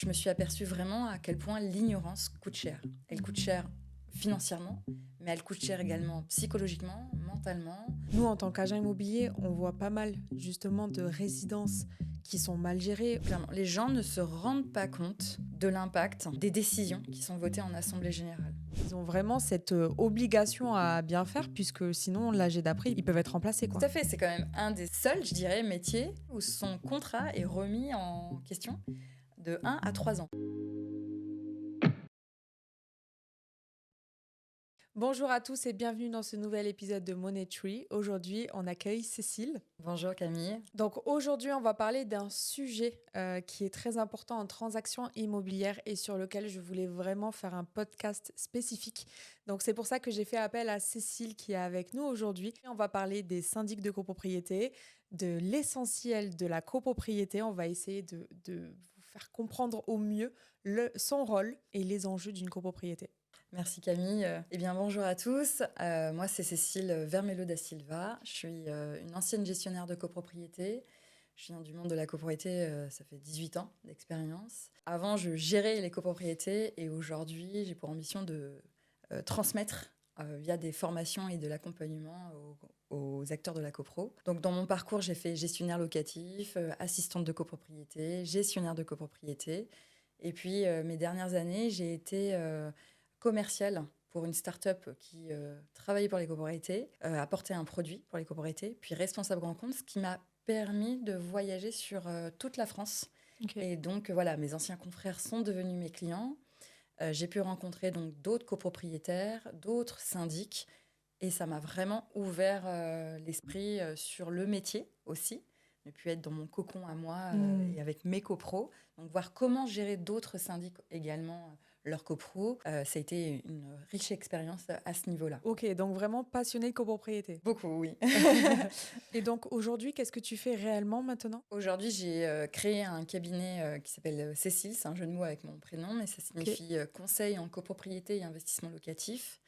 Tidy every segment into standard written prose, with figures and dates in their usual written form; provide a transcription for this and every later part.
me suis aperçue vraiment à quel point l'ignorance coûte cher. Elle coûte cher financièrement, mais elle coûte cher également psychologiquement, mentalement. Nous, en tant qu'agent immobilier, on voit pas mal justement de résidences qui sont mal gérées. Clairement, les gens ne se rendent pas compte de l'impact des décisions qui sont votées en assemblée générale. Ils ont vraiment cette obligation à bien faire, puisque sinon, l'AG d'après, ils peuvent être remplacés, quoi. Tout à fait, c'est quand même un des seuls, je dirais, métiers où son contrat est remis en question de 1 à 3 ans. Bonjour à tous et bienvenue dans ce nouvel épisode de Money Tree. Aujourd'hui, on accueille Cécile. Bonjour Camille. Donc aujourd'hui, on va parler d'un sujet qui est très important en transaction immobilière et sur lequel je voulais vraiment faire un podcast spécifique. Donc c'est pour ça que j'ai fait appel à Cécile qui est avec nous aujourd'hui. On va parler des syndics de copropriété, de l'essentiel de la copropriété. On va essayer de vous faire comprendre au mieux son rôle et les enjeux d'une copropriété. Merci Camille. Eh bien bonjour à tous. Moi c'est Cécile Vermelho da Silva. Je suis une ancienne gestionnaire de copropriété. Je viens du monde de la copropriété, ça fait 18 ans d'expérience. Avant je gérais les copropriétés et aujourd'hui j'ai pour ambition de transmettre via des formations et de l'accompagnement aux acteurs de la copro. Donc dans mon parcours j'ai fait gestionnaire locatif, assistante de copropriété, gestionnaire de copropriété. Et puis mes dernières années j'ai été commerciale pour une start-up qui travaillait pour les copropriétés, apportait un produit pour les copropriétés, puis responsable grand compte, ce qui m'a permis de voyager sur toute la France. Okay. Et donc voilà, mes anciens confrères sont devenus mes clients. J'ai pu rencontrer donc d'autres copropriétaires, d'autres syndics, et ça m'a vraiment ouvert l'esprit sur le métier aussi. Ne plus être dans mon cocon à moi et avec mes copros. Donc voir comment gérer d'autres syndics également leurs copros, ça a été une riche expérience à ce niveau-là. Ok, donc vraiment passionné de copropriété. Beaucoup, oui. Et donc aujourd'hui, qu'est-ce que tu fais réellement maintenant ? Aujourd'hui, j'ai créé un cabinet qui s'appelle Cécile, c'est un jeu de mots avec mon prénom, mais ça signifie conseil en copropriété et investissement locatif.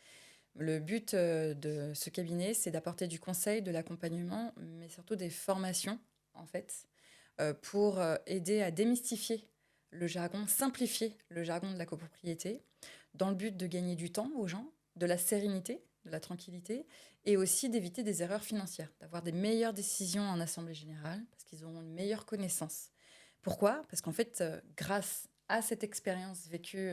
Le but de ce cabinet, c'est d'apporter du conseil, de l'accompagnement, mais surtout des formations, en fait, pour aider à démystifier le jargon, simplifier le jargon de la copropriété, dans le but de gagner du temps aux gens, de la sérénité, de la tranquillité, et aussi d'éviter des erreurs financières, d'avoir des meilleures décisions en assemblée générale, parce qu'ils auront une meilleure connaissance. Pourquoi ? Parce qu'en fait, grâce à cette expérience vécue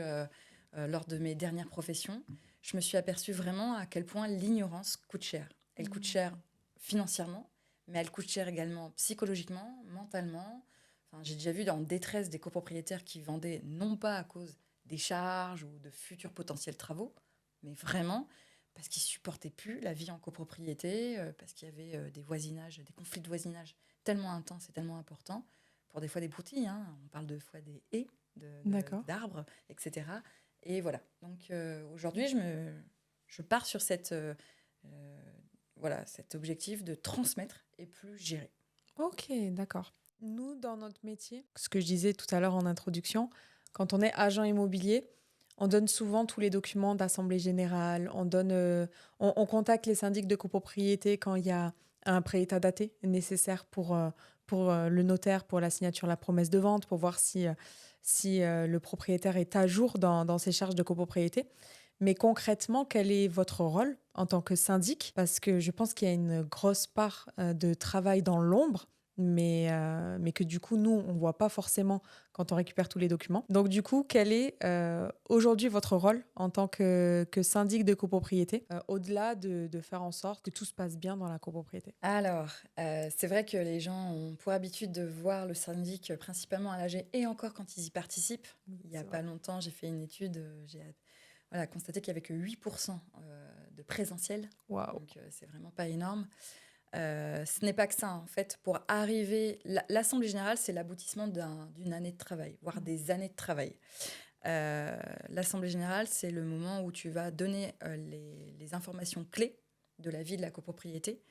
lors de mes dernières professions, je me suis aperçue vraiment à quel point l'ignorance coûte cher. Elle coûte cher financièrement, mais elle coûte cher également psychologiquement, mentalement. Enfin, j'ai déjà vu en détresse des copropriétaires qui vendaient non pas à cause des charges ou de futurs potentiels travaux, mais vraiment parce qu'ils supportaient plus la vie en copropriété, parce qu'il y avait des voisinages, des conflits de voisinage tellement intenses et tellement importants, pour des fois des broutilles, hein, on parle de fois des haies, d'arbres, etc. Et voilà. Donc aujourd'hui, je pars sur cet objectif de transmettre et plus gérer. Ok, d'accord. Nous, dans notre métier, ce que je disais tout à l'heure en introduction, quand on est agent immobilier, on donne souvent tous les documents d'assemblée générale, on contacte les syndics de copropriété quand il y a un pré-état daté nécessaire pour le notaire, pour la signature de la promesse de vente, pour voir si le propriétaire est à jour dans ses charges de copropriété. Mais concrètement, quel est votre rôle en tant que syndic ? Parce que je pense qu'il y a une grosse part de travail dans l'ombre, mais que du coup, nous, on ne voit pas forcément quand on récupère tous les documents. Donc du coup, quel est aujourd'hui votre rôle en tant que syndic de copropriété, au-delà de faire en sorte que tout se passe bien dans la copropriété ? Alors, c'est vrai que les gens ont pour habitude de voir le syndic principalement à l'AG et encore quand ils y participent. Il n'y a pas longtemps, j'ai fait une étude, j'ai constaté qu'il n'y avait que 8% de présentiel. Wow. Donc, c'est vraiment pas énorme. Ce n'est pas que ça, en fait. Pour arriver... L'Assemblée générale, c'est l'aboutissement d'une année de travail, voire des années de travail. L'Assemblée générale, c'est le moment où tu vas donner les informations clés de la vie de la copropriété.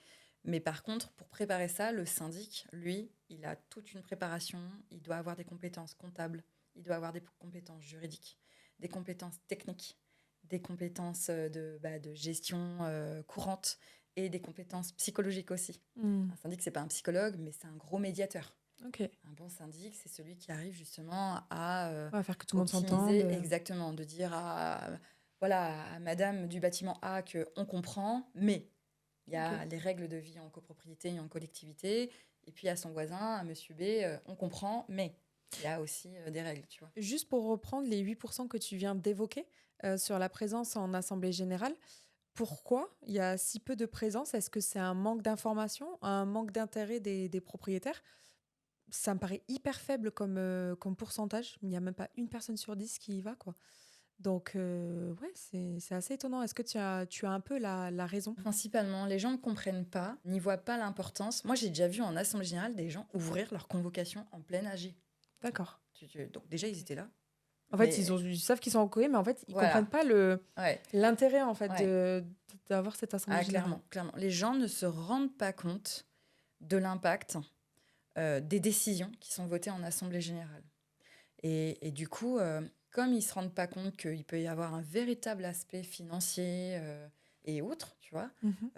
Mais par contre, pour préparer ça, le syndic, lui, il a toute une préparation. Il doit avoir des compétences comptables, il doit avoir des compétences juridiques, des compétences techniques, des compétences de gestion courante et des compétences psychologiques aussi. Un syndic, c'est pas un psychologue, mais c'est un gros médiateur. Ok. Un bon syndic, c'est celui qui arrive justement à Ouais, faire que tout le monde s'entende. optimiser, exactement, de dire voilà, à madame du bâtiment A qu'on comprend, mais il y Ok. a les règles de vie en copropriété et en collectivité, et puis à son voisin, à monsieur B, on comprend, mais il y a aussi des règles, tu vois. Juste pour reprendre les 8% que tu viens d'évoquer sur la présence en assemblée générale, pourquoi il y a si peu de présence? Est-ce que c'est un manque d'information, un manque d'intérêt des propriétaires? Ça me paraît hyper faible comme pourcentage. Il n'y a même pas une personne sur 10 qui y va, quoi. Donc, ouais, c'est assez étonnant. Est-ce que tu as un peu la raison? Principalement, les gens ne comprennent pas, n'y voient pas l'importance. Moi, j'ai déjà vu en assemblée générale des gens ouvrir leur convocation en plein AG. D'accord. Donc déjà, ils Ok. étaient là. En fait, Mais ils savent qu'ils sont en Corée, mais en fait, ils comprennent voilà, pas ouais, l'intérêt en fait ouais. d'avoir cette assemblée Ah, générale. clairement, clairement. Les gens ne se rendent pas compte de l'impact des décisions qui sont votées en assemblée générale. Et du coup, comme ils ne se rendent pas compte qu'il peut y avoir un véritable aspect financier et autres, tu vois, Mhm.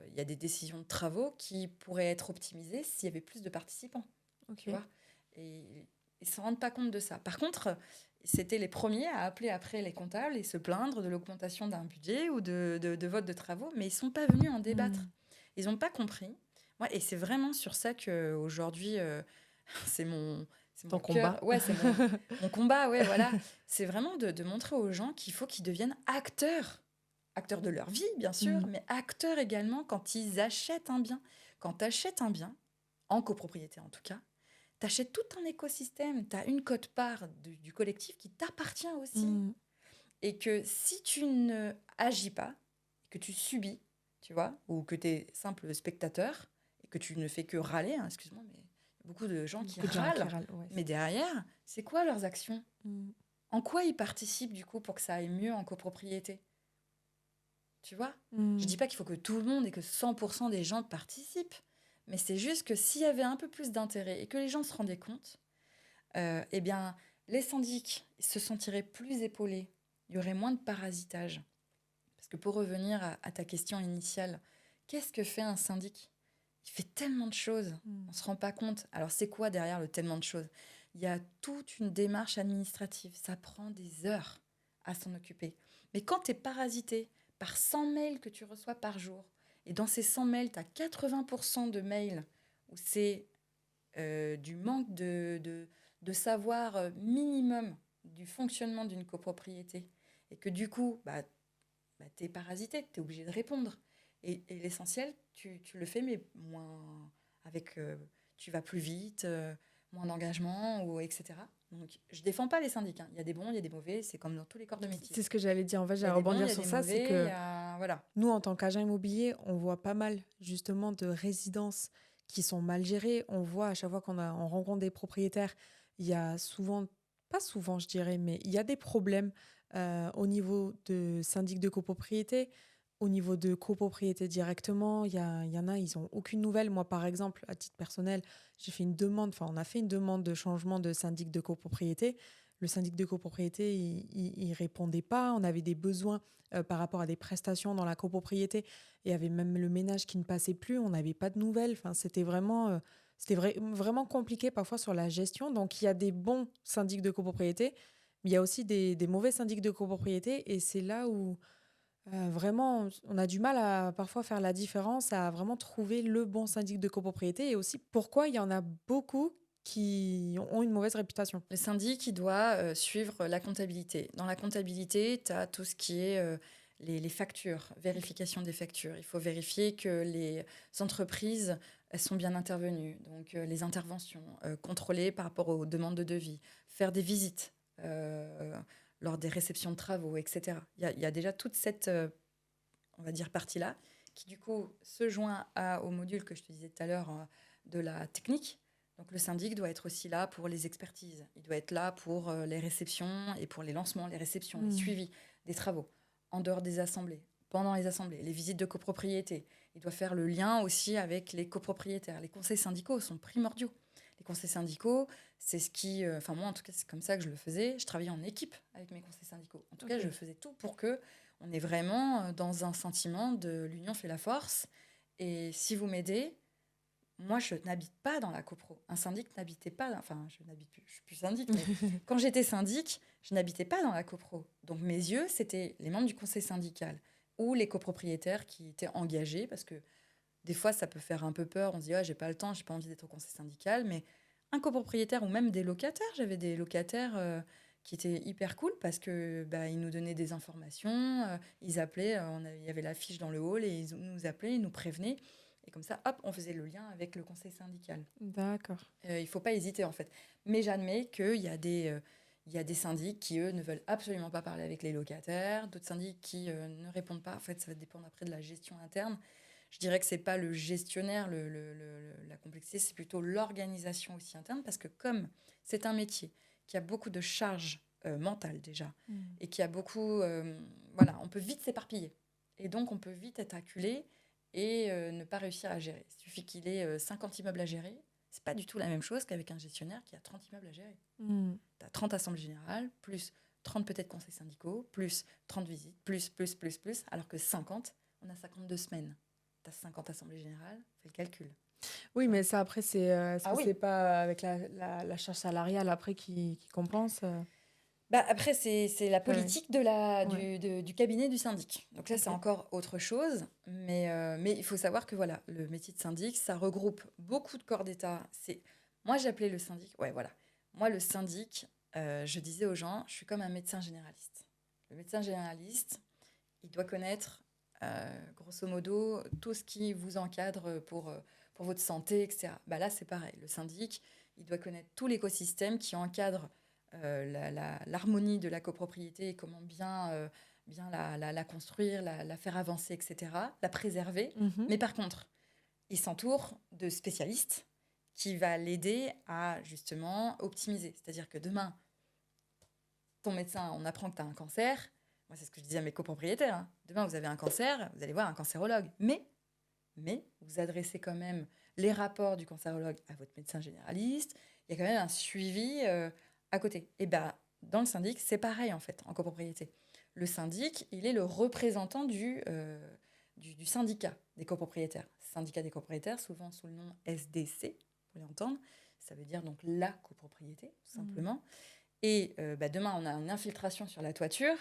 il y a des décisions de travaux qui pourraient être optimisées s'il y avait plus de participants, tu Ok. vois. Et ils ne se rendent pas compte de ça. Par contre, c'était les premiers à appeler après les comptables et se plaindre de l'augmentation d'un budget ou de vote de travaux, mais ils ne sont pas venus en débattre. Mm. Ils n'ont pas compris. Ouais, et c'est vraiment sur ça qu'aujourd'hui, c'est Ton mon combat. cœur, ouais, mon combat, ouais, voilà. C'est vraiment de montrer aux gens qu'il faut qu'ils deviennent acteurs. Acteurs de leur vie, bien sûr, Mm. mais acteurs également quand ils achètent un bien. Quand tu achètes un bien, en copropriété en tout cas, tu achètes tout un écosystème, tu as une quote-part du collectif qui t'appartient aussi. Mm. Et que si tu ne agis pas, que tu subis, tu vois, ou que tu es simple spectateur, et que tu ne fais que râler, hein, excuse-moi, mais il y a beaucoup de gens qui Beaucoup de gens qui râlent, râlent. Ouais, mais derrière, c'est quoi leurs actions? Mm. En quoi ils participent du coup pour que ça aille mieux en copropriété? Tu vois? Je dis Mm. pas qu'il faut que tout le monde et que 100% des gens participent, mais c'est juste que s'il y avait un peu plus d'intérêt et que les gens se rendaient compte, eh bien, les syndics se sentiraient plus épaulés, il y aurait moins de parasitage. Parce que pour revenir à ta question initiale, qu'est-ce que fait un syndic? Il fait tellement de choses, on Mm. ne se rend pas compte. Alors c'est quoi derrière le tellement de choses? Il y a toute une démarche administrative, ça prend des heures à s'en occuper. Mais quand tu es parasité par 100 mails que tu reçois par jour, et dans ces 100 mails, tu as 80% de mails où c'est du manque de savoir minimum du fonctionnement d'une copropriété, et que du coup, tu es parasité, tu es obligé de répondre. Et l'essentiel, tu le fais, mais moins avec. Tu vas plus vite, moins d'engagement, etc. Donc, je défends pas les syndics, hein. Il y a des bons, il y a des mauvais, c'est comme dans tous les corps de métier. C'est ce que j'allais dire. En fait, Il y a j'allais des bons, il rebondir y a sur des ça. C'est mauvais, il y que a. Voilà. nous, en tant qu'agent immobilier, on voit pas mal justement de résidences qui sont mal gérées. On voit à chaque fois on rencontre des propriétaires, il y a souvent, pas souvent je dirais, mais il y a des problèmes au niveau de syndic de copropriété, au niveau de copropriété directement. Il y en a, ils ont aucune nouvelle. Moi, par exemple, à titre personnel, j'ai fait une demande, enfin, on a fait une demande de changement de syndic de copropriété. Le syndic de copropriété, il répondait pas. On avait des besoins par rapport à des prestations dans la copropriété. Et il y avait même le ménage qui ne passait plus. On n'avait pas de nouvelles. Enfin, c'était vraiment, vraiment compliqué parfois sur la gestion. Donc, il y a des bons syndics de copropriété, mais il y a aussi des mauvais syndics de copropriété. Et c'est là où vraiment, on a du mal à parfois faire la différence, à vraiment trouver le bon syndic de copropriété. Et aussi, pourquoi il y en a beaucoup qui ont une mauvaise réputation. Le syndic, il doit suivre la comptabilité. Dans la comptabilité, tu as tout ce qui est les factures, vérification des factures. Il faut vérifier que les entreprises elles sont bien intervenues. Donc, les interventions, contrôler par rapport aux demandes de devis, faire des visites lors des réceptions de travaux, etc. Il y a déjà toute cette, on va dire, partie-là qui, du coup, se joint au module que je te disais tout à l'heure de la technique. Donc le syndic doit être aussi là pour les expertises. Il doit être là pour les réceptions et pour les lancements, les réceptions, les Mm. suivis des travaux, en dehors des assemblées, pendant les assemblées, les visites de copropriété. Il doit faire le lien aussi avec les copropriétaires. Les conseils syndicaux sont primordiaux. Les conseils syndicaux, c'est ce qui... Enfin moi, en tout cas, c'est comme ça que je le faisais. Je travaillais en équipe avec mes conseils syndicaux. En tout cas, je Ok. faisais tout pour que on est vraiment dans un sentiment de l'union fait la force. Et si vous m'aidez, moi, je n'habite pas dans la copro. Un syndic n'habitait pas... Enfin, je n'habite plus, je suis plus syndic, mais quand j'étais syndic, je n'habitais pas dans la copro. Donc, mes yeux, c'était les membres du conseil syndical ou les copropriétaires qui étaient engagés, parce que des fois, ça peut faire un peu peur. On se dit, j'ai pas le temps, j'ai pas envie d'être au conseil syndical, mais un copropriétaire ou même des locataires, j'avais des locataires qui étaient hyper cool parce que ils nous donnaient des informations, ils appelaient, il y avait l'affiche dans le hall et ils nous appelaient, ils nous prévenaient. Et comme ça, hop, on faisait le lien avec le conseil syndical. D'accord. Il ne faut pas hésiter, en fait. Mais j'admets qu'il y a des syndics qui, eux, ne veulent absolument pas parler avec les locataires, d'autres syndics qui ne répondent pas. En fait, ça va dépendre après de la gestion interne. Je dirais que ce n'est pas le gestionnaire, la complexité, c'est plutôt l'organisation aussi interne, parce que comme c'est un métier qui a beaucoup de charges mentales déjà, et qui a beaucoup... voilà, on peut vite s'éparpiller. Et donc, on peut vite être acculé et ne pas réussir à gérer. Il suffit qu'il ait 50 immeubles à gérer. C'est pas du tout la même chose qu'avec un gestionnaire qui a 30 immeubles à gérer. Tu as 30 assemblées générales, plus 30 peut-être conseils syndicaux, plus 30 visites, plus, alors que 50, on a 52 semaines. Tu as 50 assemblées générales, fais le calcul. Oui, mais ça, après, c'est c'est pas avec la charge salariale après qui compense Après, c'est la politique du cabinet du syndic. Donc là, c'est encore autre chose. Mais il faut savoir que voilà, le métier de syndic, ça regroupe beaucoup de corps d'État. Moi, j'appelais le syndic... Ouais, voilà. Moi, le syndic, je disais aux gens, je suis comme un médecin généraliste. Le médecin généraliste, il doit connaître, grosso modo, tout ce qui vous encadre pour votre santé, etc. Là, c'est pareil. Le syndic, il doit connaître tout l'écosystème qui encadre l'harmonie de la copropriété et comment bien la construire, la faire avancer, etc., la préserver. Mais par contre, il s'entoure de spécialistes qui va l'aider à justement optimiser. C'est-à-dire que demain, ton médecin, on apprend que tu as un cancer. Moi, c'est ce que je disais à mes copropriétaires. Hein. Demain, vous avez un cancer, vous allez voir un cancérologue. Mais vous adressez quand même les rapports du cancérologue à votre médecin généraliste. Il y a quand même un suivi à côté. Et dans le syndic, c'est pareil en fait, en copropriété. Le syndic, il est le représentant du syndicat des copropriétaires. Syndicat des copropriétaires, souvent sous le nom SDC, pour l'entendre. Ça veut dire donc la copropriété, tout simplement. Et demain, on a une infiltration sur la toiture,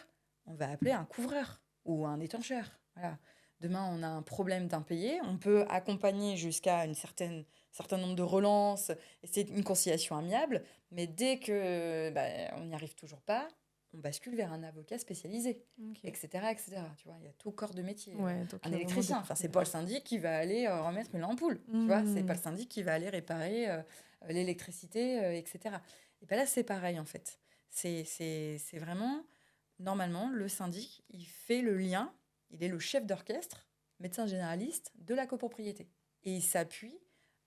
on va appeler un couvreur ou un étancheur. Voilà. Demain, on a un problème d'impayé, on peut accompagner jusqu'à un certain nombre de relances, et c'est une conciliation amiable, mais dès que on n'y arrive toujours pas, on bascule vers un avocat spécialisé, etc., etc. Tu vois, il y a tout corps de métier. Un électricien, c'est pas le syndic qui va aller remettre une ampoule, tu vois, c'est pas le syndic qui va aller réparer l'électricité, etc. Et là, c'est pareil, en fait. C'est vraiment, normalement, le syndic, il fait le lien. Il est le chef d'orchestre, médecin généraliste de la copropriété. Et il s'appuie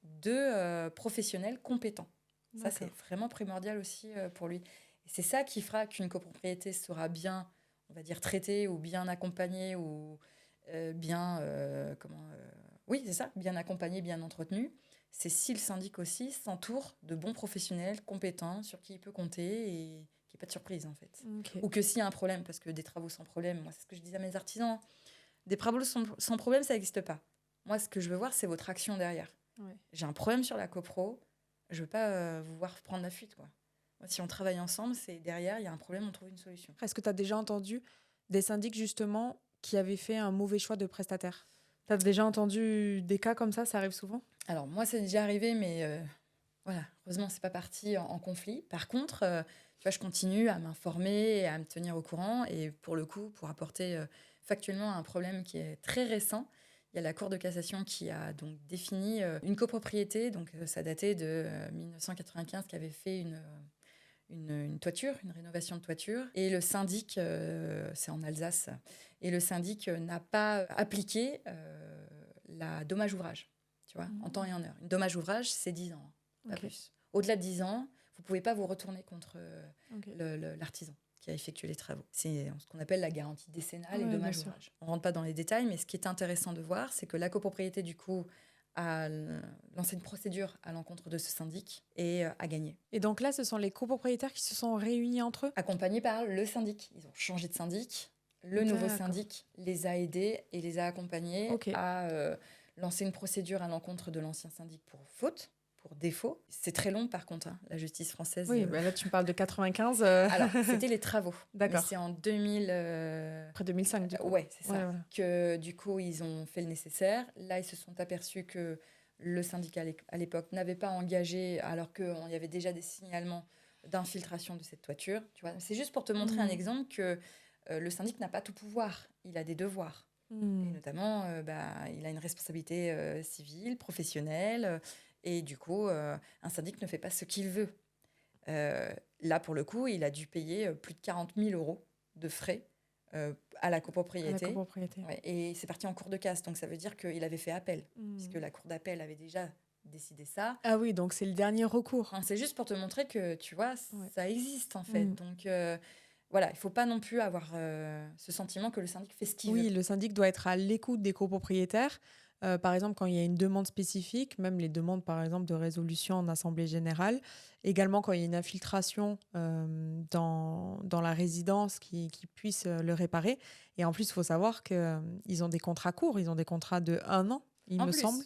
de professionnels compétents. Ça, c'est vraiment primordial aussi pour lui. Et c'est ça qui fera qu'une copropriété sera bien, on va dire, traitée ou bien accompagnée ou bien... oui, c'est ça, bien accompagnée, bien entretenue. C'est si le syndic aussi s'entoure de bons professionnels compétents sur qui il peut compter et qu'il n'y ait pas de surprise, en fait. Ou que s'il y a un problème, parce que des travaux sans problème, moi, c'est ce que je disais à mes artisans, des travaux sans problème, ça n'existe pas. Moi, ce que je veux voir, c'est votre action derrière. J'ai un problème sur la copro, je ne veux pas vous voir prendre la fuite, quoi. Moi, si on travaille ensemble, c'est derrière, il y a un problème, on trouve une solution. Est-ce que tu as déjà entendu des syndics, justement, qui avaient fait un mauvais choix de prestataire ? Tu as déjà entendu des cas comme ça arrive souvent ? Alors, moi, c'est déjà arrivé, mais voilà, heureusement, ce n'est pas parti en conflit. Par contre, tu vois, je continue à m'informer et à me tenir au courant. Et pour le coup, pour apporter factuellement un problème qui est très récent, il y a la Cour de cassation qui a donc défini une copropriété, donc ça datait de 1995, qui avait fait une toiture, une rénovation de toiture. Et le syndic, c'est en Alsace, et le syndic n'a pas appliqué la dommage ouvrage, tu vois, en temps et en heure. Une dommage ouvrage, c'est 10 ans, pas plus. Au-delà de 10 ans, vous ne pouvez pas vous retourner contre l'artisan qui a effectué les travaux. C'est ce qu'on appelle la garantie décennale et dommage ouvrage. On ne rentre pas dans les détails, mais ce qui est intéressant de voir, c'est que la copropriété, du coup, a lancé une procédure à l'encontre de ce syndic et a gagné. Et donc là, ce sont les copropriétaires qui se sont réunis entre eux ? Accompagnés par le syndic. Ils ont changé de syndic. Le nouveau syndic les a aidés et les a accompagnés à lancer une procédure à l'encontre de l'ancien syndic pour faute, pour défaut. C'est très long par contre, hein, la justice française. Oui, bah là, tu me parles de 95. Alors, c'était les travaux. Mais D'accord. c'est en 2000... Après 2005, du coup. ouais, c'est ça. Ouais, voilà. Que du coup, ils ont fait le nécessaire. Là, ils se sont aperçus que le syndicat à l'époque n'avait pas engagé, alors qu'il y avait déjà des signalements d'infiltration de cette toiture. Tu vois, c'est juste pour te montrer un Mm. exemple que le syndic n'a pas tout pouvoir. Il a des devoirs. Et Mm. notamment, il a une responsabilité civile, professionnelle. Et du coup, un syndic ne fait pas ce qu'il veut. Là, pour le coup, il a dû payer plus de 40 000 euros de frais à la À la copropriété. copropriété. Ouais, et c'est parti en cour de casse. Donc, ça veut dire qu'il avait fait appel, puisque Mm. la cour d'appel avait déjà décidé ça. Ah oui, donc c'est le dernier recours. Enfin, c'est juste pour te montrer que, tu vois, Ouais. ça existe, en fait. Mm. Donc, voilà, il ne faut pas non plus avoir ce sentiment que le syndic fait ce qu'il veut. Oui, le syndic doit être à l'écoute des copropriétaires. Par exemple, quand il y a une demande spécifique, même les demandes, par exemple, de résolution en assemblée générale. Également, quand il y a une infiltration dans la résidence qui puisse le réparer. Et en plus, il faut savoir qu'ils ont des contrats courts. Ils ont des contrats de 1 an, il En me plus, semble.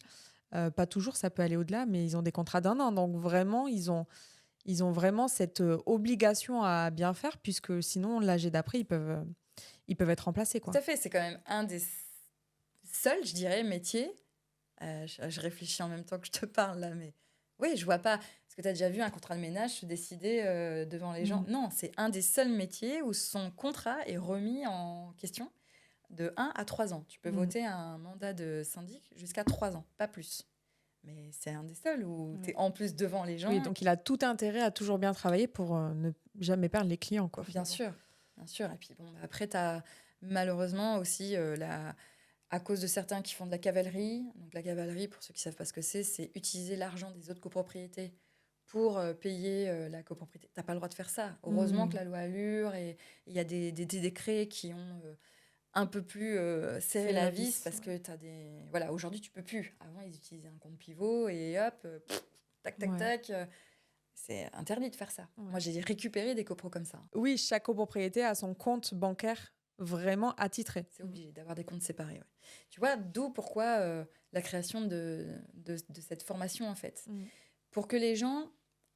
Pas toujours, ça peut aller au-delà, mais ils ont des contrats d'1 an. Donc vraiment, ils ont vraiment cette obligation à bien faire, puisque sinon, l'âge d'après, ils peuvent être remplacés, tout quoi. à fait, c'est quand même un des seuls, je dirais, métiers. Je réfléchis en même temps que je te parle là, mais oui, je vois pas. Est-ce que tu as déjà vu un contrat de ménage se décider devant les gens? Mm. Non, c'est un des seuls métiers où son contrat est remis en question de 1 à 3 ans. Tu peux Mm. voter un mandat de syndic jusqu'à 3 ans, pas plus. Mais c'est un des seuls où tu es Ouais. en plus devant les gens. Oui, donc il a tout intérêt à toujours bien travailler pour ne jamais perdre les clients, quoi, Bien finalement. sûr, bien sûr. Et puis bon, après, tu as malheureusement aussi à cause de certains qui font de la cavalerie. Donc la cavalerie, pour ceux qui ne savent pas ce que c'est utiliser l'argent des autres copropriétés pour payer la copropriété. Tu n'as pas le droit de faire ça. Heureusement que Mm. la loi Allure et il y a des décrets qui ont un peu plus serré C'est la la vis vis, parce ouais. que tu as des... Voilà, aujourd'hui, tu peux plus. Avant, ils utilisaient un compte pivot et hop, tac, tac, Ouais. tac. C'est interdit de faire ça. Ouais. Moi, j'ai récupéré des copros comme ça. Oui, chaque copropriété a son compte bancaire vraiment attitré. C'est obligé d'avoir des comptes séparés. Ouais. Tu vois, d'où pourquoi la création de cette formation, en fait. Mm. Pour que les gens,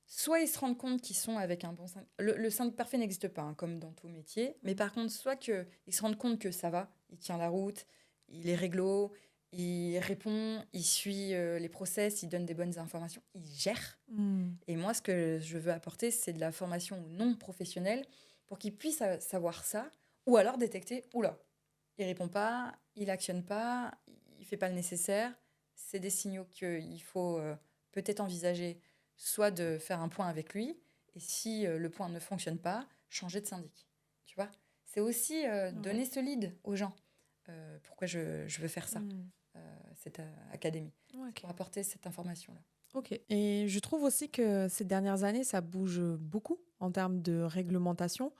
soit ils se rendent compte qu'ils sont avec un bon syndic. Le syndic parfait n'existe pas, hein, comme dans tout métier. Mais par contre, soit qu'ils se rendent compte que ça va, il tient la route, il est réglo, il répond, il suit les process, il donne des bonnes informations, il gère. Mm. Et moi, ce que je veux apporter, c'est de la formation aux non professionnels pour qu'ils puissent savoir ça, ou alors détecter, oula, il répond pas, il actionne pas, il fait pas le nécessaire. C'est des signaux qu'il faut peut-être envisager, soit de faire un point avec lui, et si le point ne fonctionne pas, changer de syndic. Tu vois, c'est aussi donner ce lead aux gens. Pourquoi je veux faire ça, Mm. cette académie, Ok. pour apporter cette information-là. Ok. Et je trouve aussi que ces dernières années, ça bouge beaucoup en termes de réglementation.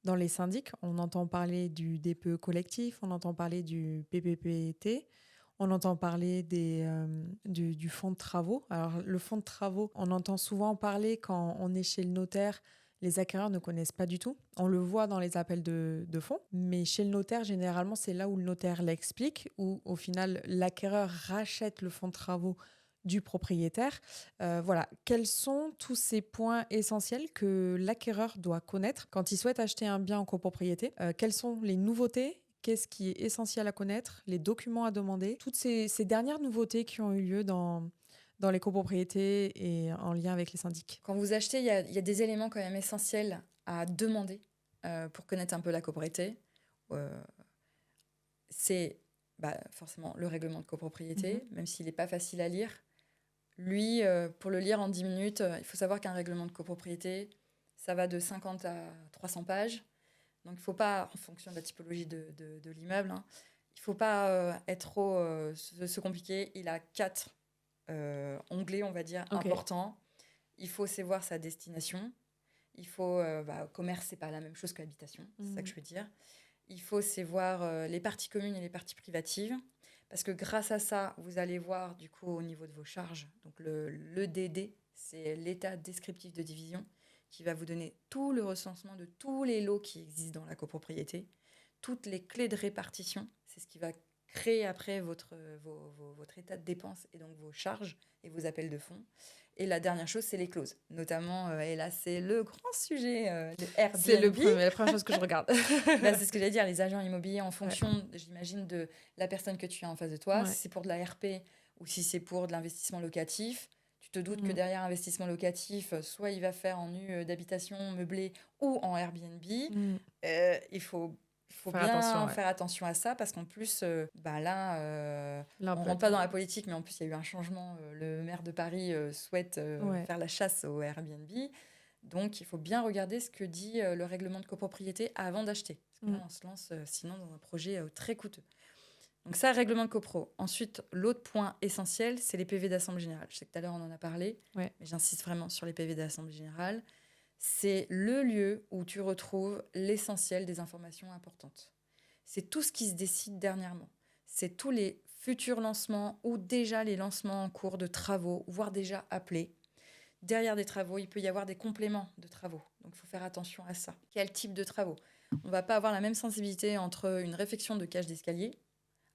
Dans les syndics, on entend parler du DPE collectif, on entend parler du PPPT, on entend parler du fonds de travaux. Alors, le fonds de travaux, on entend souvent parler quand on est chez le notaire. Les acquéreurs ne connaissent pas du tout. On le voit dans les appels de fonds. Mais chez le notaire, généralement, c'est là où le notaire l'explique, où au final, l'acquéreur rachète le fonds de travaux du propriétaire. Voilà, quels sont tous ces points essentiels que l'acquéreur doit connaître quand il souhaite acheter un bien en copropriété? Quelles sont les nouveautés? Qu'est-ce qui est essentiel à connaître? Les documents à demander? Toutes ces dernières nouveautés qui ont eu lieu dans les copropriétés et en lien avec les syndics. Quand vous achetez, il y a des éléments quand même essentiels à demander pour connaître un peu la copropriété. Euh, c'est forcément le règlement de copropriété, même s'il n'est pas facile à lire. Lui, pour le lire en 10 minutes, il faut savoir qu'un règlement de copropriété, ça va de 50 à 300 pages. Donc, il ne faut pas, en fonction de la typologie de l'immeuble, hein, il ne faut pas être trop se compliquer. Il a 4 onglets, on va dire, Ok. importants. Il faut savoir sa destination. Il faut... commerce, c'est pas la même chose que l'habitation, c'est ça que je veux dire. Il faut savoir les parties communes et les parties privatives. Parce que grâce à ça, vous allez voir du coup au niveau de vos charges, donc l'EDD, c'est l'état descriptif de division, qui va vous donner tout le recensement de tous les lots qui existent dans la copropriété, toutes les clés de répartition, c'est ce qui va créez après votre état de dépense et donc vos charges et vos appels de fonds. Et la dernière chose, c'est les clauses. Notamment, et là, c'est le grand sujet, le C'est Airbnb. la première chose que je regarde. Bah, c'est ce que j'allais dire, les agents immobiliers, en Ouais, fonction, j'imagine, de la personne que tu as en face de toi, si ouais. c'est pour de la RP ou si c'est pour de l'investissement locatif, tu te doutes que Mm, derrière investissement locatif, soit il va faire en nu d'habitation meublée ou en Airbnb. mm. Il faut Faire attention, bien ouais. faire attention à ça parce qu'en plus, bah là, Là, on on peut rentre pas être... dans la politique, mais en plus, il y a eu un changement. Le maire de Paris souhaite Ouais. faire la chasse au Airbnb. Donc, il faut bien regarder ce que dit le règlement de copropriété avant d'acheter. Parce que là, Mm, on se lance sinon dans un projet très coûteux. Donc ça, règlement de copro. Ensuite, l'autre point essentiel, c'est les PV d'Assemblée générale. Je sais que tout à l'heure, on en a parlé, ouais. mais j'insiste vraiment sur les PV d'Assemblée générale. C'est le lieu où tu retrouves l'essentiel des informations importantes. C'est tout ce qui se décide dernièrement. C'est tous les futurs lancements ou déjà les lancements en cours de travaux, voire déjà appelés. Derrière des travaux, il peut y avoir des compléments de travaux. Donc, il faut faire attention à ça. Quel type de travaux? On ne va pas avoir la même sensibilité entre une réfection de cage d'escalier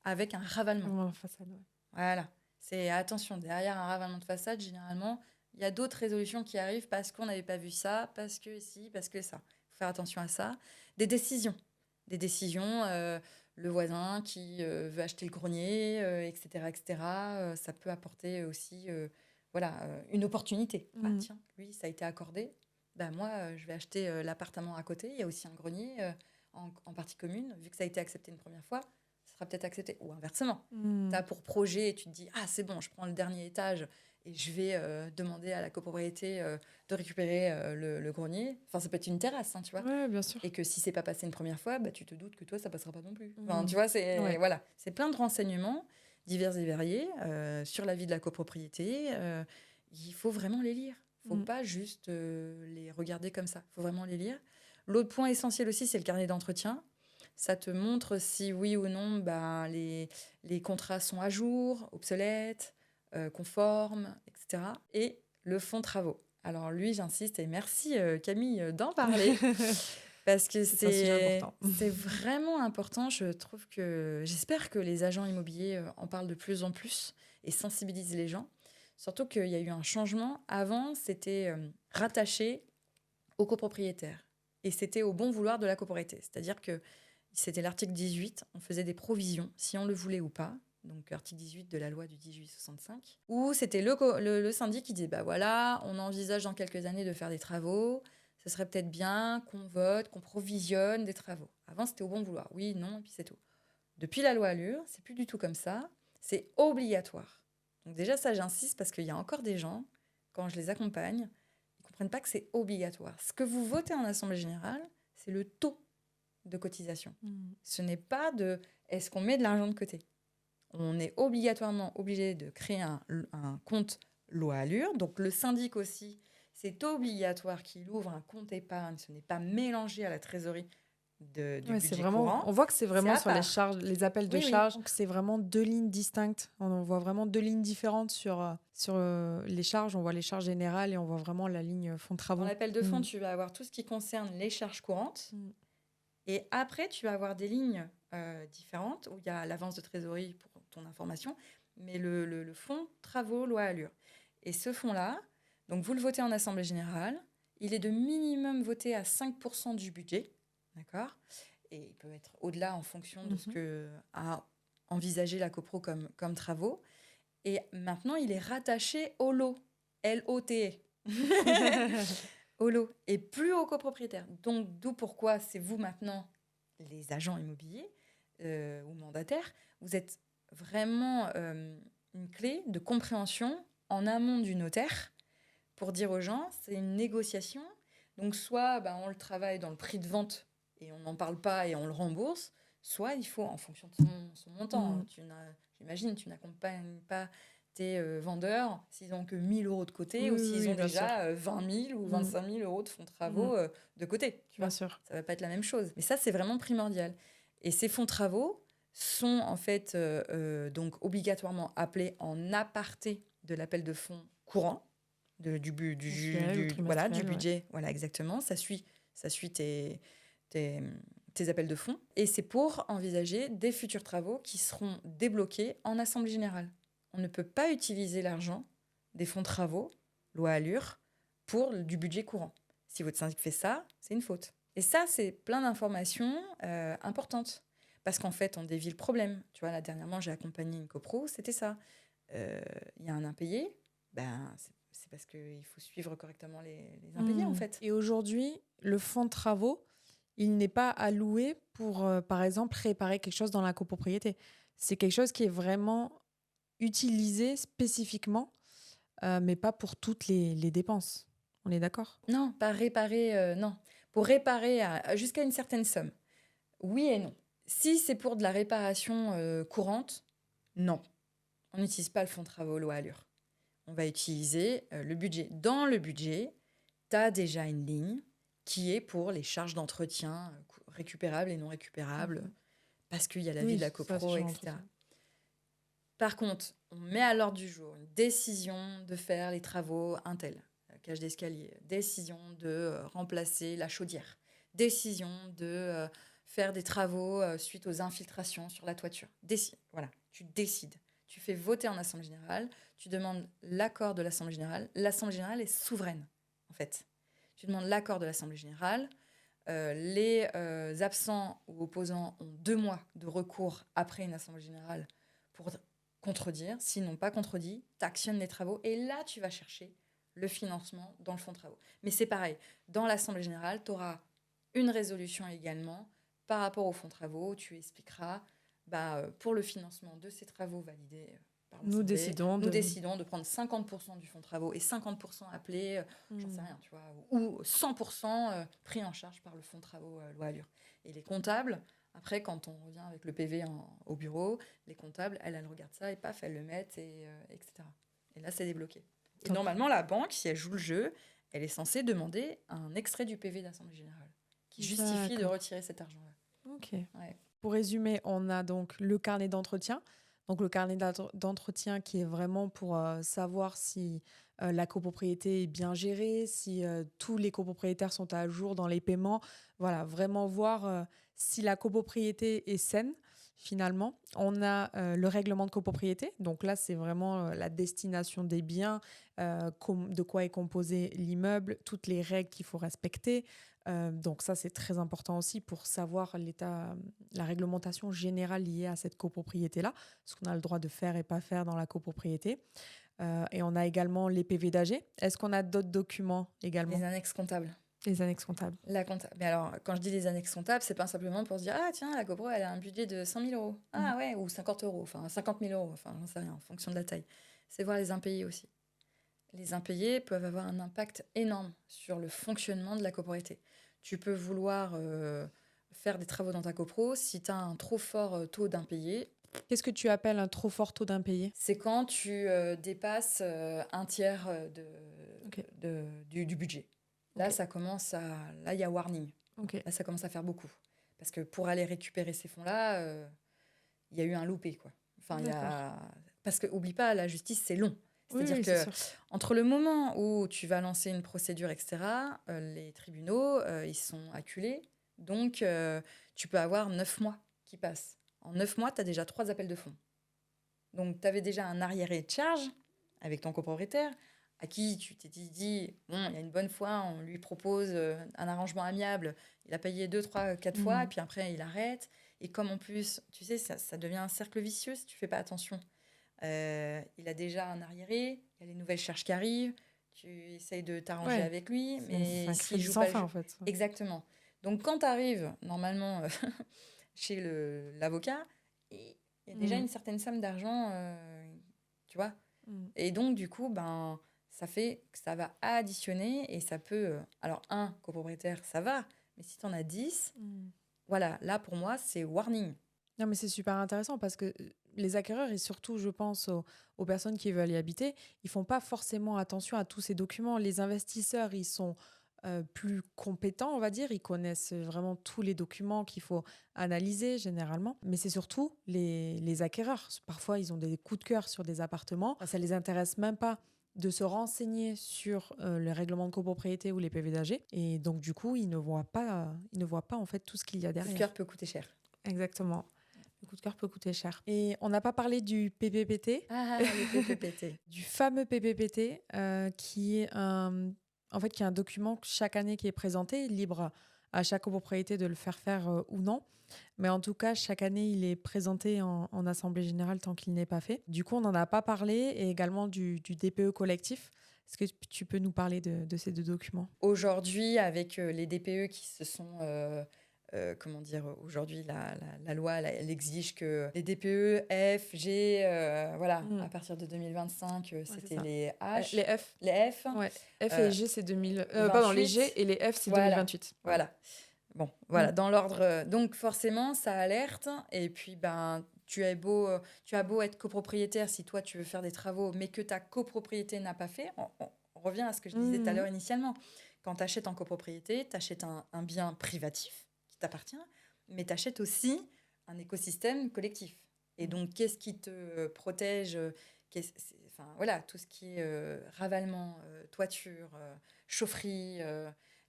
avec un ravalement. Vraiment la façade, ouais. Voilà. C'est attention, derrière un ravalement de façade, généralement, il y a d'autres résolutions qui arrivent parce qu'on n'avait pas vu ça, parce que si, parce que ça. Il faut faire attention à ça. Des décisions. Le voisin qui veut acheter le grenier, etc., etc. Ça peut apporter aussi une opportunité. Ah Mm, tiens, lui, ça a été accordé. Ben, moi, je vais acheter l'appartement à côté. Il y a aussi un grenier en partie commune. Vu que ça a été accepté une première fois, ça sera peut-être accepté. Ou inversement. Tu mm. as pour projet et tu te dis, ah, c'est bon, je prends le dernier étage et je vais demander à la copropriété de récupérer le grenier. Enfin, ça peut être une terrasse, hein, tu vois. Ouais, bien sûr. Et que si c'est pas passé une première fois, bah, tu te doutes que toi, ça passera pas non plus. Enfin, Mm. tu vois, c'est Ouais. voilà, c'est plein de renseignements divers et variés sur la vie de la copropriété. Il faut vraiment les lire. Il faut Mm. pas juste les regarder comme ça. Il faut vraiment les lire. L'autre point essentiel aussi, c'est le carnet d'entretien. Ça te montre si oui ou non bah, les contrats sont à jour, obsolètes, conformes, etc. Et le fonds travaux. Alors lui, j'insiste et merci Camille d'en parler parce que C'est un sujet important. c'est vraiment important. J'espère que les agents immobiliers en parlent de plus en plus et sensibilisent les gens. Surtout qu'il y a eu un changement. Avant, c'était rattaché au copropriétaire et c'était au bon vouloir de la copropriété. C'est-à-dire que c'était l'article 18, on faisait des provisions, si on le voulait ou pas. Donc, article 18 de la loi du 1865. Où c'était le syndic qui disait, bah voilà, on envisage dans quelques années de faire des travaux. Ce serait peut-être bien qu'on vote, qu'on provisionne des travaux. Avant, c'était au bon vouloir. Oui, non, et puis c'est tout. Depuis la loi Allure, c'est plus du tout comme ça. C'est obligatoire. Donc déjà, ça, j'insiste parce qu'il y a encore des gens, quand je les accompagne, ils ne comprennent pas que c'est obligatoire. Ce que vous votez en Assemblée générale, c'est le taux de cotisation. Mm. Ce n'est pas de est-ce qu'on met de l'argent de côté. On est obligatoirement obligé de créer un compte loi Allure. Donc le syndic aussi, c'est obligatoire qu'il ouvre un compte épargne. Ce n'est pas mélangé à la trésorerie du Ouais, c'est budget vraiment, on courant. voit que c'est C'est vraiment à sur les part. charges, les appels de Oui, oui. charges, que c'est vraiment deux lignes distinctes. On voit vraiment deux lignes différentes sur les charges. On voit les charges générales et on voit vraiment la ligne fonds de Dans travaux. l'appel de fonds, Mm. tu vas avoir tout ce qui concerne les charges courantes. Mm. Et après, tu vas avoir des lignes différentes où il y a l'avance de trésorerie pour ton information, mais le fonds travaux loi Allure. Et ce fonds-là, donc vous le votez en Assemblée générale, il est de minimum voté à 5% du budget, d'accord? Et il peut être au-delà en fonction de ce Mhm. que a envisagé la copro comme travaux. Et maintenant, il est rattaché au lot, L-O-T-E. Au lot et plus au copropriétaire. Donc, d'où pourquoi c'est vous maintenant, les agents immobiliers ou mandataires, vous êtes vraiment une clé de compréhension en amont du notaire pour dire aux gens, c'est une négociation. Donc, soit on le travaille dans le prix de vente et on n'en parle pas et on le rembourse, soit il faut, en fonction de son montant, Mm. j'imagine, tu n'accompagnes pas tes vendeurs s'ils n'ont que 1 000 euros de côté Oui, ou oui, s'ils oui, ont bien sûr. déjà 20 000 ou Mm. 25 000 euros de fonds de Mm. travaux de côté. Tu Bien vois, sûr. ça ne va pas être la même chose. Mais ça, c'est vraiment primordial. Et ces fonds de travaux sont en fait donc obligatoirement appelés en aparté de l'appel de fonds courant, Mensuel ou du trimestriel, ouais. budget. Voilà, exactement. Ça suit tes tes appels de fonds. Et c'est pour envisager des futurs travaux qui seront débloqués en assemblée générale. On ne peut pas utiliser l'argent des fonds de travaux, loi Allure, pour du budget courant. Si votre syndic fait ça, c'est une faute. Et ça, c'est plein d'informations importantes. Parce qu'en fait, on dévie le problème. Tu vois, là, dernièrement, j'ai accompagné une copro, c'était ça. Il y a un impayé, c'est parce qu'il faut suivre correctement les impayés, en fait. Et aujourd'hui, le fonds de travaux, il n'est pas alloué pour, par exemple, réparer quelque chose dans la copropriété. C'est quelque chose qui est vraiment utilisé spécifiquement, mais pas pour toutes les dépenses. On est d'accord? Non, pas réparer, non. Pour réparer jusqu'à une certaine somme. Oui et non. Si c'est pour de la réparation courante, non. On n'utilise pas le fonds de travaux loi Allure. On va utiliser le budget. Dans le budget, tu as déjà une ligne qui est pour les charges d'entretien récupérables et non récupérables, parce qu'il y a l'avis de la copro, etc. Par contre, on met à l'ordre du jour une décision de faire les travaux un tel, cage d'escalier, décision de remplacer la chaudière, décision de faire des travaux suite aux infiltrations sur la toiture. Voilà, tu décides. Tu fais voter en Assemblée générale, tu demandes l'accord de l'Assemblée générale. L'Assemblée générale est souveraine, en fait. Tu demandes l'accord de l'Assemblée générale. Les absents ou opposants ont 2 mois de recours après une Assemblée générale pour contredire. S'ils n'ont pas contredit, tu actionnes les travaux et là, tu vas chercher le financement dans le fonds de travaux. Mais c'est pareil, dans l'Assemblée générale, tu auras une résolution également par rapport au fonds de travaux. Tu expliqueras pour le financement de ces travaux validés par Nous décidons de prendre 50% du fonds de travaux et 50% appelé, j'en sais rien, tu vois, ou 100% pris en charge par le fonds de travaux loi Allure. Et les comptables, après, quand on revient avec le PV au bureau, les comptables, elles regardent ça et paf, elles le mettent, etc. Et là, c'est débloqué. Et normalement, la banque, si elle joue le jeu, elle est censée demander un extrait du PV d'Assemblée générale qui justifie de retirer cet argent-là. Ok. Ouais. Pour résumer, on a donc le carnet d'entretien. Donc le carnet d'entretien qui est vraiment pour savoir si la copropriété est bien gérée, si tous les copropriétaires sont à jour dans les paiements. Voilà, vraiment voir si la copropriété est saine finalement. On a le règlement de copropriété. Donc là, c'est vraiment la destination des biens, de quoi est composé l'immeuble, toutes les règles qu'il faut respecter. Donc ça, c'est très important aussi pour savoir la réglementation générale liée à cette copropriété-là, ce qu'on a le droit de faire et pas faire dans la copropriété. Et on a également les PV d'AG. Est-ce qu'on a d'autres documents également? Les annexes comptables. Les annexes comptables. Mais alors, quand je dis les annexes comptables, c'est pas simplement pour se dire « Ah tiens, la copro, elle a un budget de 100 000 euros. Ah ouais, ou 50 euros, enfin 50 000 euros, enfin j'en sais rien, en fonction de la taille. » C'est voir les impayés aussi. Les impayés peuvent avoir un impact énorme sur le fonctionnement de la copropriété. Tu peux vouloir faire des travaux dans ta copro. Si tu as un trop fort taux d'impayés... Qu'est-ce que tu appelles un trop fort taux d'impayés? C'est quand tu dépasses un tiers du budget. Là, ça commence à... Là, il y a warning. Là, ça commence à faire beaucoup. Parce que pour aller récupérer ces fonds-là, il y a eu un loupé, quoi. Enfin, parce que, oublie pas, la justice, c'est long. C'est-à-dire entre le moment où tu vas lancer une procédure, etc., les tribunaux, ils sont acculés. Donc, tu peux avoir 9 mois qui passent. En 9 mois, tu as déjà 3 appels de fonds. Donc, tu avais déjà un arriéré de charge avec ton copropriétaire à qui tu t'es dit, bon, il y a une bonne fois, on lui propose un arrangement amiable. Il a payé 2, 3, 4 fois, et puis après, il arrête. Et comme en plus, tu sais, ça devient un cercle vicieux si tu fais pas attention. Il a déjà un arriéré, il y a les nouvelles charges qui arrivent, tu essayes de t'arranger avec lui, mais s'il joue pas le jeu... en fait. Exactement. Donc quand tu arrives normalement chez l'avocat, il y a déjà une certaine somme d'argent, tu vois. Et donc du coup, ça fait que ça va additionner et ça peut... alors un copropriétaire, ça va, mais si tu en as 10, voilà, là pour moi, c'est warning. Non, mais c'est super intéressant parce que les acquéreurs, et surtout, je pense, aux personnes qui veulent y habiter, ils font pas forcément attention à tous ces documents. Les investisseurs, ils sont plus compétents, on va dire. Ils connaissent vraiment tous les documents qu'il faut analyser, généralement. Mais c'est surtout les acquéreurs. Parfois, ils ont des coups de cœur sur des appartements. Ça les intéresse même pas de se renseigner sur le règlement de copropriété ou les PV d'AG. Et donc, du coup, ils ne voient pas en fait tout ce qu'il y a Le derrière. cœur peut coûter cher. Exactement. Le coup de cœur peut coûter cher. Et on n'a pas parlé du PPPT. Le PPPT. Du fameux PPPT qui est en fait, qui est un document chaque année qui est présenté, libre à chaque copropriété de le faire ou non. Mais en tout cas, chaque année, il est présenté en assemblée générale tant qu'il n'est pas fait. Du coup, on n'en a pas parlé, et également du DPE collectif. Est-ce que tu peux nous parler de ces deux documents ? Aujourd'hui, avec les DPE qui se sont... comment dire, aujourd'hui, la loi, elle exige que les DPE, F, G, voilà, à partir de 2025, c'était les H. Les F. Les F. Ouais. F et G, c'est 2000. 28. Pardon, les G et les F, c'est Voilà. 2028. Voilà. Bon, voilà, dans l'ordre. Donc, forcément, ça alerte. Et puis, ben, tu as beau être copropriétaire si toi, tu veux faire des travaux, mais que ta copropriété n'a pas fait. On revient à ce que je disais tout à l'heure initialement. Quand tu achètes en copropriété, tu achètes un bien privatif qui t'appartient, mais tu achètes aussi un écosystème collectif. Et donc, qu'est-ce qui te protège enfin, voilà, tout ce qui est ravalement, toiture, chaufferie,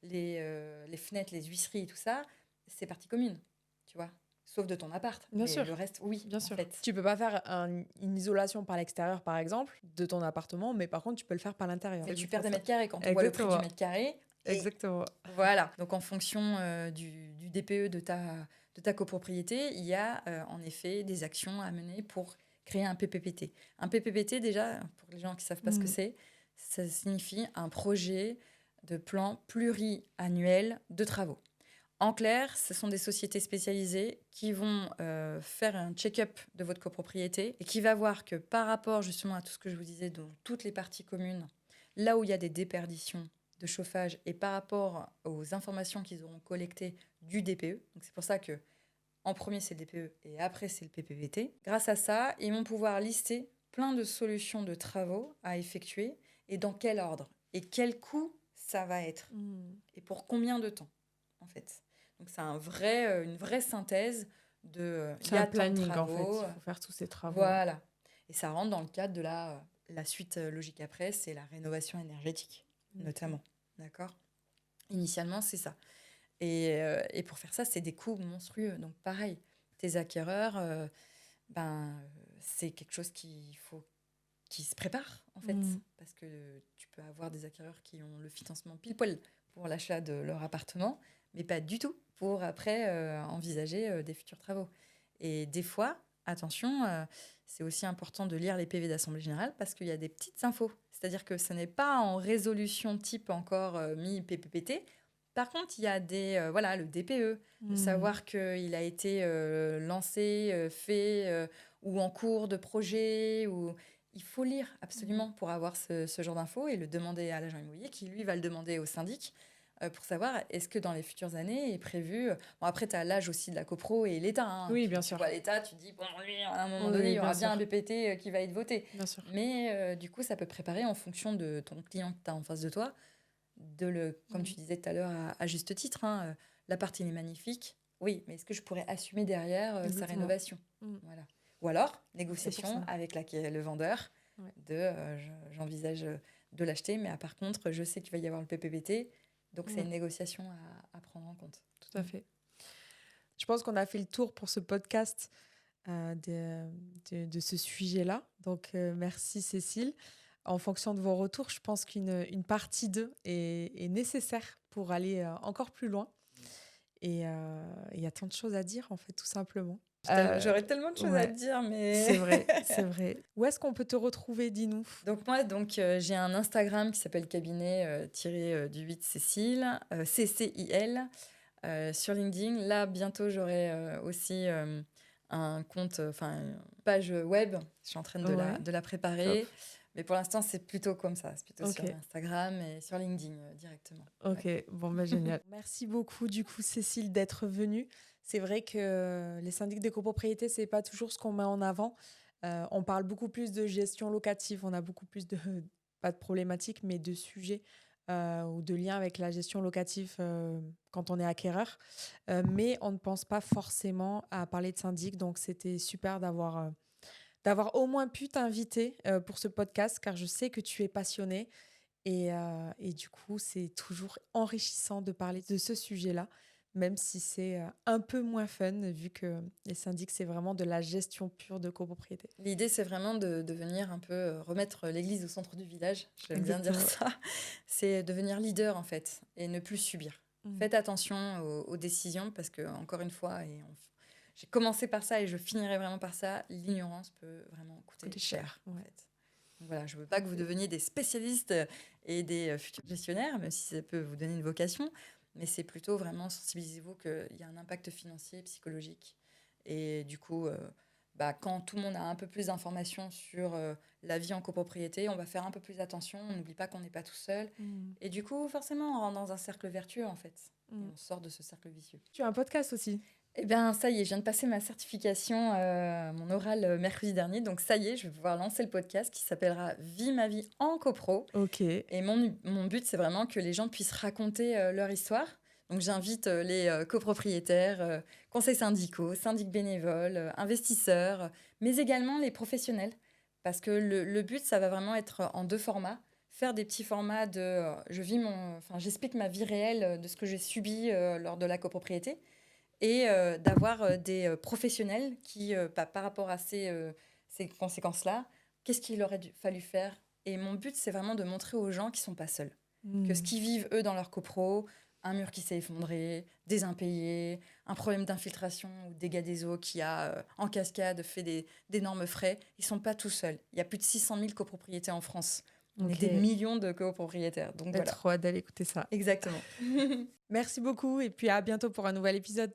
les fenêtres, les huisseries, tout ça, c'est partie commune, tu vois. Sauf de ton appart. Bien sûr. Le reste, oui, bien sûr. fait. Tu peux pas faire une isolation par l'extérieur, par exemple, de ton appartement, mais par contre, tu peux le faire par l'intérieur. Mais tu perds des mètres carrés quand on voit le prix du mètre carré. Exactement. Voilà. Donc, en fonction du DPE de ta copropriété, il y a en effet des actions à mener pour créer un PPPT. Un PPPT, déjà, pour les gens qui ne savent pas ce que c'est, ça signifie un projet de plan pluriannuel de travaux. En clair, ce sont des sociétés spécialisées qui vont faire un check-up de votre copropriété et qui va voir que par rapport justement à tout ce que je vous disais, dans toutes les parties communes, là où il y a des déperditions de chauffage et par rapport aux informations qu'ils auront collectées du DPE, donc c'est pour ça que en premier c'est le DPE et après c'est le PPPT, grâce à ça, ils vont pouvoir lister plein de solutions de travaux à effectuer et dans quel ordre et quel coût ça va être et pour combien de temps en fait. Donc c'est une vraie synthèse de c'est un planning en fait, il faut faire tous ces travaux. Voilà. Et ça rentre dans le cadre de la suite logique après, c'est la rénovation énergétique notamment. D'accord ? Initialement, c'est ça. Et pour faire ça, c'est des coûts monstrueux. Donc pareil, tes acquéreurs, c'est quelque chose qui se prépare en fait, parce que tu peux avoir des acquéreurs qui ont le financement pile poil pour l'achat de leur appartement, mais pas du tout pour après envisager des futurs travaux. Et des fois, attention, c'est aussi important de lire les PV d'Assemblée Générale parce qu'il y a des petites infos. C'est-à-dire que ce n'est pas en résolution type encore mis PPPT. Par contre, il y a le DPE, de savoir qu'il a été lancé, fait ou en cours de projet. Il faut lire absolument pour avoir ce genre d'infos et le demander à l'agent immobilier qui, lui, va le demander au syndic pour savoir est-ce que dans les futures années est prévu... Bon, après, tu as l'âge aussi de la copro et l'État. Hein. Oui, bien sûr. Tu vois l'État, tu dis, bon, lui, à un moment donné, il y aura bien un BPT qui va être voté. Bien sûr. Mais du coup, ça peut préparer en fonction de ton client que tu as en face de toi, comme tu disais tout à l'heure, à juste titre, hein, l'appart, il est magnifique. Oui, mais est-ce que je pourrais assumer derrière sa rénovation Voilà. Ou alors, négociation avec le vendeur j'envisage de l'acheter, mais par contre, je sais qu'il va y avoir le PPPT. Donc, c'est une négociation à prendre en compte. Tout à fait. Je pense qu'on a fait le tour pour ce podcast de ce sujet-là. Donc, merci Cécile. En fonction de vos retours, je pense qu'une partie 2 est nécessaire pour aller encore plus loin. Et il y a tant de choses à dire, en fait, tout simplement. J'aurais tellement de choses à te dire, mais... C'est vrai, c'est vrai. Où est-ce qu'on peut te retrouver, dis-nous ? Donc moi, j'ai un Instagram qui s'appelle cabinet-du-8 Cécile, CCIL, sur LinkedIn. Là, bientôt, j'aurai aussi un compte, une page web. Je suis en train de la préparer. Top. Mais pour l'instant, c'est plutôt comme ça. C'est plutôt sur Instagram et sur LinkedIn directement. Ok, bon, génial. Merci beaucoup, du coup, Cécile, d'être venue. C'est vrai que les syndics de copropriété, c'est pas toujours ce qu'on met en avant. On parle beaucoup plus de gestion locative. On a beaucoup plus pas de problématiques, mais de sujets ou de liens avec la gestion locative quand on est acquéreur. Mais on ne pense pas forcément à parler de syndic. Donc, c'était super d'avoir d'avoir au moins pu t'inviter pour ce podcast, car je sais que tu es passionnée. Et du coup, c'est toujours enrichissant de parler de ce sujet-là, même si c'est un peu moins fun, vu que les syndics, c'est vraiment de la gestion pure de copropriété. L'idée, c'est vraiment de venir un peu remettre l'église au centre du village. J'aime bien dire Exactement. ça. C'est devenir leader, en fait, et ne plus subir. Faites attention aux décisions parce que, encore une fois, j'ai commencé par ça et je finirai vraiment par ça. L'ignorance peut vraiment coûter Coûter cher, cher, en ouais. fait. Donc voilà, je ne veux pas que vous deveniez des spécialistes et des futurs gestionnaires, même si ça peut vous donner une vocation, mais c'est plutôt vraiment sensibilisez-vous qu'il y a un impact financier, psychologique. Et du coup, quand tout le monde a un peu plus d'informations sur la vie en copropriété, on va faire un peu plus attention, on n'oublie pas qu'on n'est pas tout seul. Et du coup, forcément, on rentre dans un cercle vertueux, en fait. Et on sort de ce cercle vicieux. Tu as un podcast aussi. Eh bien, ça y est, je viens de passer ma certification, mon oral mercredi dernier. Donc, ça y est, je vais pouvoir lancer le podcast qui s'appellera Vie ma vie en copro. Ok. Et mon but, c'est vraiment que les gens puissent raconter leur histoire. Donc, j'invite les copropriétaires, conseils syndicaux, syndics bénévoles, investisseurs, mais également les professionnels. Parce que le but, ça va vraiment être en 2 formats. Faire des petits formats de j'explique ma vie réelle de ce que j'ai subi lors de la copropriété et d'avoir des professionnels qui, par rapport à ces conséquences-là, qu'est-ce qu'il aurait fallu faire. Et mon but, c'est vraiment de montrer aux gens qu'ils ne sont pas seuls. Que ce qu'ils vivent, eux, dans leur copro, un mur qui s'est effondré, des impayés, un problème d'infiltration ou dégâts des eaux qui a, en cascade, fait d'énormes frais, ils ne sont pas tout seuls. Il y a plus de 600 000 copropriétés en France. On est des millions de copropriétaires. Donc J'ai voilà. trop hâte d'aller écouter ça. Exactement. Merci beaucoup et puis à bientôt pour un nouvel épisode.